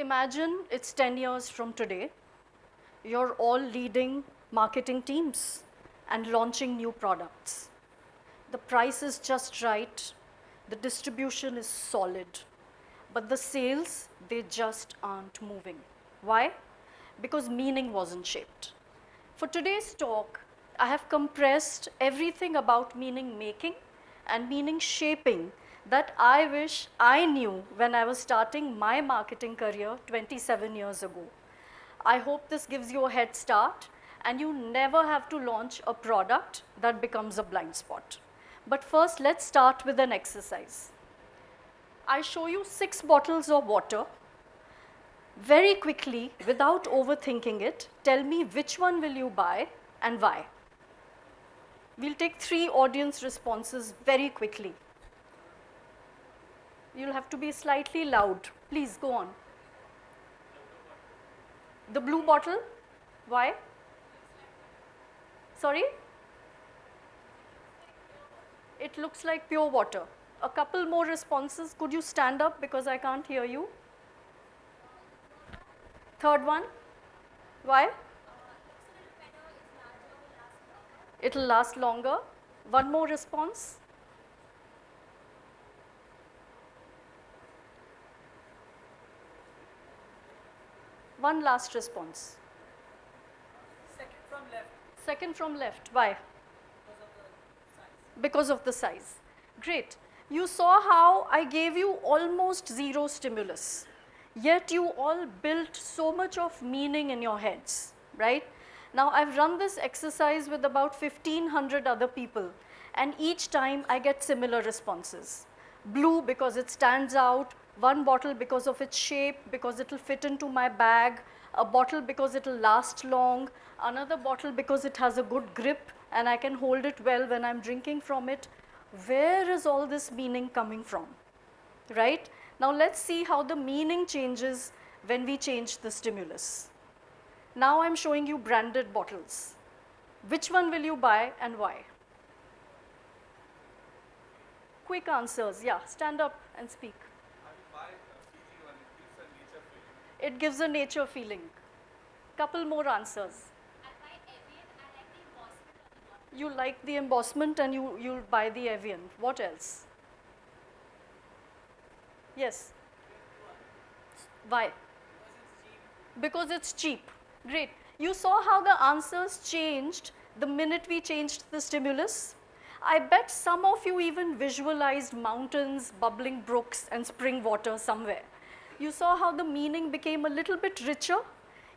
Imagine it's 10 years from today. You're all leading marketing teams and launching new products. The price is just right, the distribution is solid, but the sales, they just aren't moving. Why? Because meaning wasn't shaped. For today's talk, I have compressed everything about meaning making and meaning shaping that I wish I knew when I was starting my marketing career 27 years ago. I hope this gives you a head start and you never have to launch a product that becomes a blind spot. But first, let's start with an exercise. I show you 6 bottles of water. Very quickly, without overthinking it, tell me which one will you buy and why. We'll take 3 audience responses very quickly. You'll have to be slightly loud. Please go on. The blue bottle? Why? Sorry? It looks like pure water. A couple more responses. Could you stand up because I can't hear you? Third one? Why? It'll last longer. One more response. One last response. Second from left. Second from left. Why? Because of the size. Great. You saw how I gave you almost 0 stimulus. Yet you all built so much of meaning in your heads, right? Now I've run this exercise with about 1,500 other people, and each time I get similar responses. Blue because it stands out, one bottle because of its shape, because it'll fit into my bag, a bottle because it'll last long, another bottle because it has a good grip and I can hold it well when I'm drinking from it. Where is all this meaning coming from, right? Now let's see how the meaning changes when we change the stimulus. Now I'm showing you branded bottles. Which one will you buy and why? Quick answers. Yeah, stand up and speak. It gives a nature feeling. Couple more answers. You like the embossment and you'll buy the Evian. What else? Yes. Why? Because it's cheap. Great. You saw how the answers changed the minute we changed the stimulus. I bet some of you even visualized mountains, bubbling brooks, and spring water somewhere. You saw how the meaning became a little bit richer,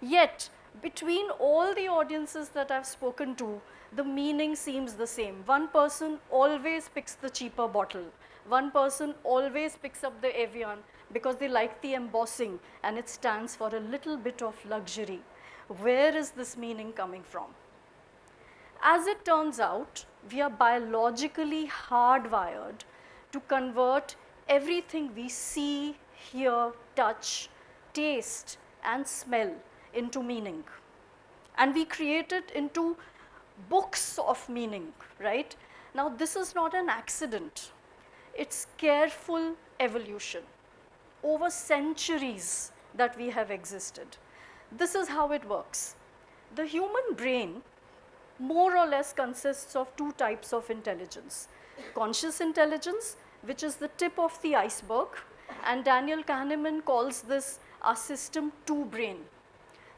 yet between all the audiences that I've spoken to, the meaning seems the same. One person always picks the cheaper bottle. One person always picks up the Evian because they like the embossing and it stands for a little bit of luxury. Where is this meaning coming from? As it turns out, we are biologically hardwired to convert everything we see, hear, touch, taste, and smell into meaning. And we create it into books of meaning, right? Now, this is not an accident. It's careful evolution over centuries that we have existed. This is how it works. The human brain more or less consists of 2 types of intelligence. Conscious intelligence, which is the tip of the iceberg, and Daniel Kahneman calls this our system 2 brain.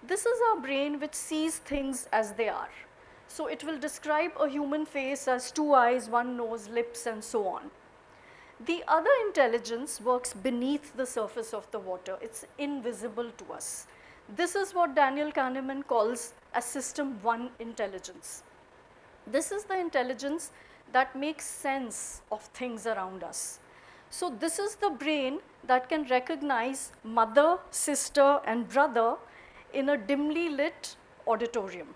This is our brain which sees things as they are. So it will describe a human face as 2 eyes, 1 nose, lips, and so on. The other intelligence works beneath the surface of the water. It's invisible to us. This is what Daniel Kahneman calls as system 1 intelligence. This is the intelligence that makes sense of things around us. So this is the brain that can recognize mother, sister, and brother in a dimly lit auditorium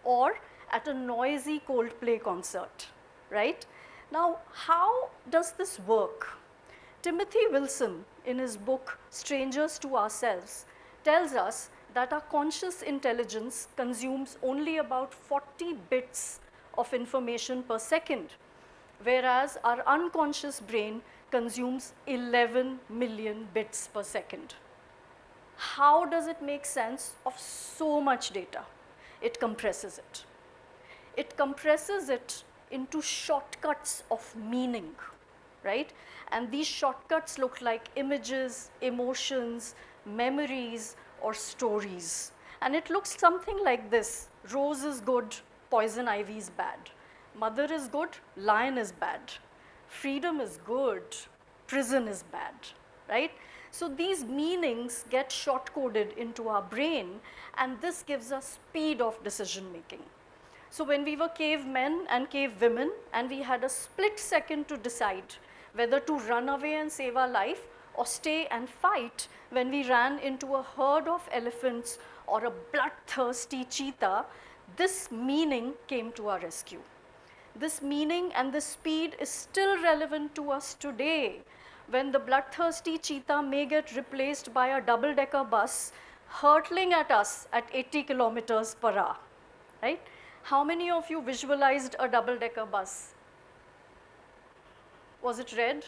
or at a noisy Coldplay concert, right? Now, how does this work? Timothy Wilson, in his book Strangers to Ourselves, tells us that our conscious intelligence consumes only about 40 bits of information per second, whereas our unconscious brain consumes 11 million bits per second. how does it make sense of so much data? It compresses it. It compresses it into shortcuts of meaning, right? And these shortcuts look like images, emotions, memories, or stories. And it looks something like this: rose is good, poison ivy is bad. Mother is good, lion is bad. Freedom is good, prison is bad, right? So these meanings get short-coded into our brain, and this gives us speed of decision making. So when we were cavemen and cave women, and we had a split second to decide whether to run away and save our life or stay and fight when we ran into a herd of elephants or a bloodthirsty cheetah, this meaning came to our rescue. This meaning and this speed is still relevant to us today, when the bloodthirsty cheetah may get replaced by a double-decker bus hurtling at us at 80 kilometers per hour, right? How many of you visualized a double-decker bus? Was it red?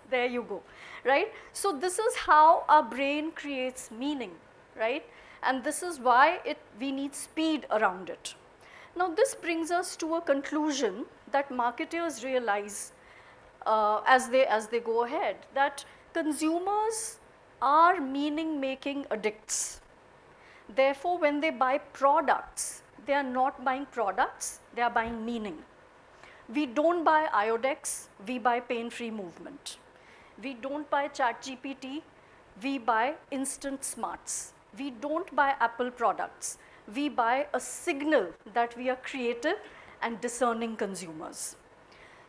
There you go, right? So this is how our brain creates meaning, right? And this is why we need speed around it. Now this brings us to a conclusion that marketers realize as they go ahead, that consumers are meaning-making addicts. Therefore, when they buy products, they are not buying products, they are buying meaning. We don't buy Iodex, we buy pain-free movement. We don't buy ChatGPT, we buy instant smarts. We don't buy Apple products, we buy a signal that we are creative and discerning consumers.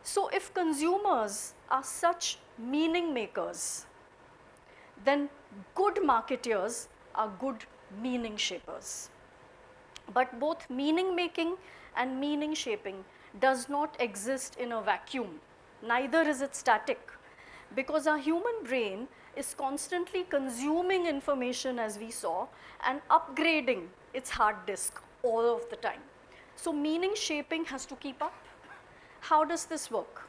So if consumers are such meaning makers, then good marketers are good meaning shapers. But both meaning making and meaning shaping does not exist in a vacuum. Neither is it static, because our human brain is constantly consuming information, as we saw, and upgrading its hard disk all of the time. So meaning shaping has to keep up. How does this work?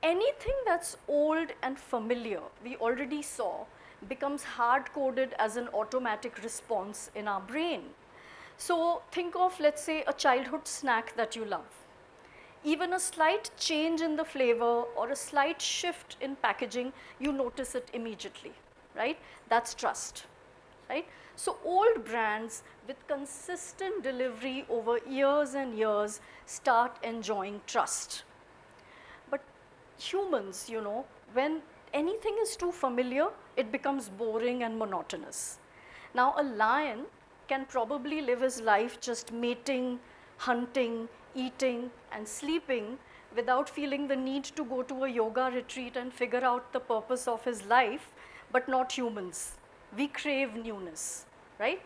Anything that's old and familiar, we already saw, becomes hard-coded as an automatic response in our brain. So think of, let's say, a childhood snack that you love. Even a slight change in the flavor or a slight shift in packaging, you notice it immediately, right? That's trust, right? So old brands with consistent delivery over years and years start enjoying trust. But humans, you know, when anything is too familiar, it becomes boring and monotonous. Now a lion can probably live his life just mating, hunting, eating, and sleeping without feeling the need to go to a yoga retreat and figure out the purpose of his life, but not humans. We crave newness, right?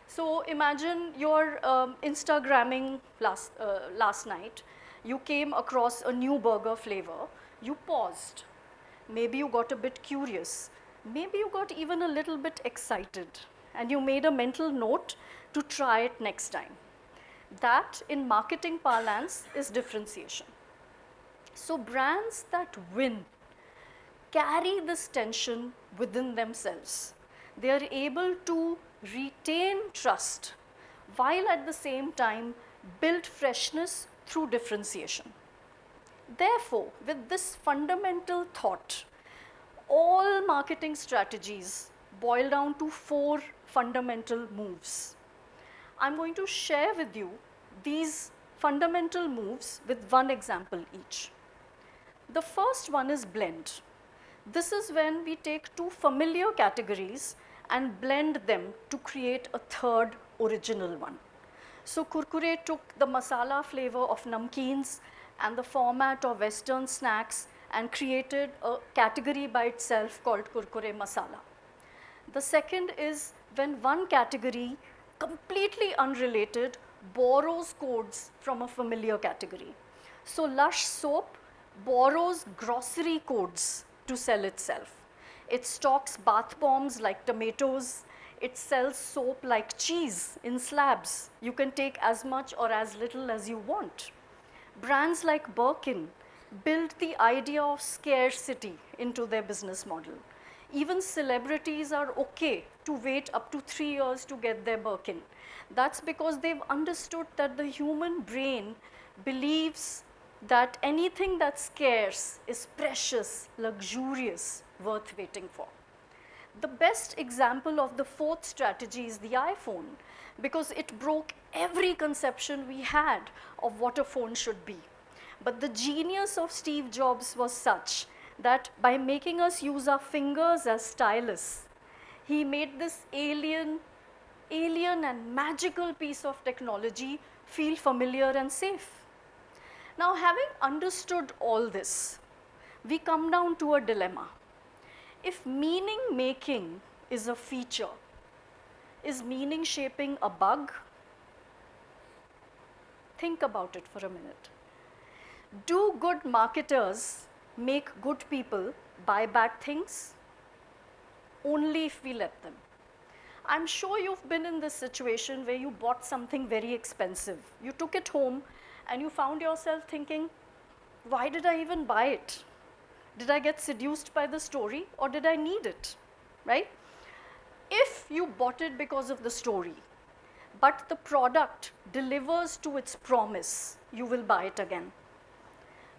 So imagine you're Instagramming last night. You came across a new burger flavor. You paused. Maybe you got a bit curious. Maybe you got even a little bit excited. And you made a mental note to try it next time. That, in marketing parlance, is differentiation. So brands that win carry this tension within themselves. They are able to retain trust while at the same time build freshness through differentiation. Therefore, with this fundamental thought, all marketing strategies boil down to 4 fundamental moves. I'm going to share with you these fundamental moves with one example each. The first one is blend. This is when we take 2 familiar categories and blend them to create a third original one. So Kurkure took the masala flavor of namkeens and the format of Western snacks and created a category by itself called Kurkure Masala. The second is when one category, completely unrelated, borrows codes from a familiar category. So Lush soap borrows grocery codes to sell itself. It stocks bath bombs like tomatoes. It sells soap like cheese in slabs. You can take as much or as little as you want. Brands like Birkin build the idea of scarcity into their business model. Even celebrities are okay to wait up to 3 years to get their Birkin. That's because they've understood that the human brain believes that anything that's scarce is precious, luxurious, worth waiting for. The best example of the fourth strategy is the iPhone, because it broke every conception we had of what a phone should be. But the genius of Steve Jobs was such that by making us use our fingers as stylus, he made this alien and magical piece of technology feel familiar and safe. Now, having understood all this, we come down to a dilemma. If meaning making is a feature, is meaning shaping a bug? Think about it for a minute. Do good marketers make good people buy bad things? Only if we let them. I'm sure you've been in this situation where you bought something very expensive. You took it home and you found yourself thinking, why did I even buy it? Did I get seduced by the story or did I need it, right? If you bought it because of the story, but the product delivers to its promise, you will buy it again.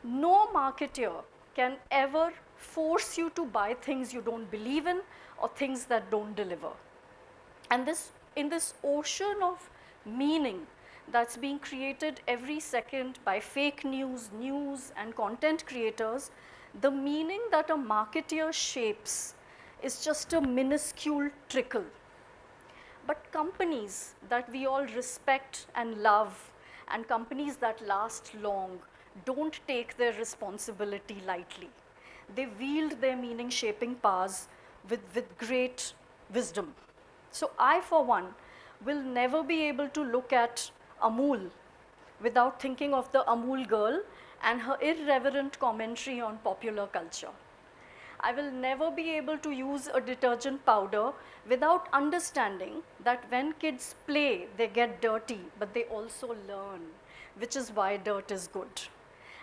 No marketer can ever force you to buy things you don't believe in or things that don't deliver. And in this ocean of meaning that's being created every second by fake news, and content creators, the meaning that a marketer shapes is just a minuscule trickle. But companies that we all respect and love, and companies that last long, don't take their responsibility lightly. They wield their meaning shaping powers with great wisdom. So I, for one, will never be able to look at Amul without thinking of the Amul girl and her irreverent commentary on popular culture. I will never be able to use a detergent powder without understanding that when kids play, they get dirty, but they also learn, which is why dirt is good.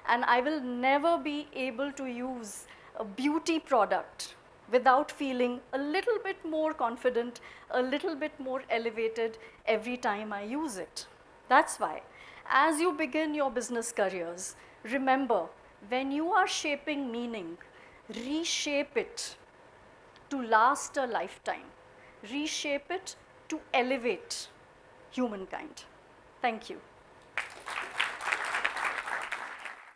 And I will never be able to use a beauty product without feeling a little bit more confident, a little bit more elevated every time I use it. That's why, as you begin your business careers, remember, when you are shaping meaning, reshape it to last a lifetime. Reshape it to elevate humankind. Thank you.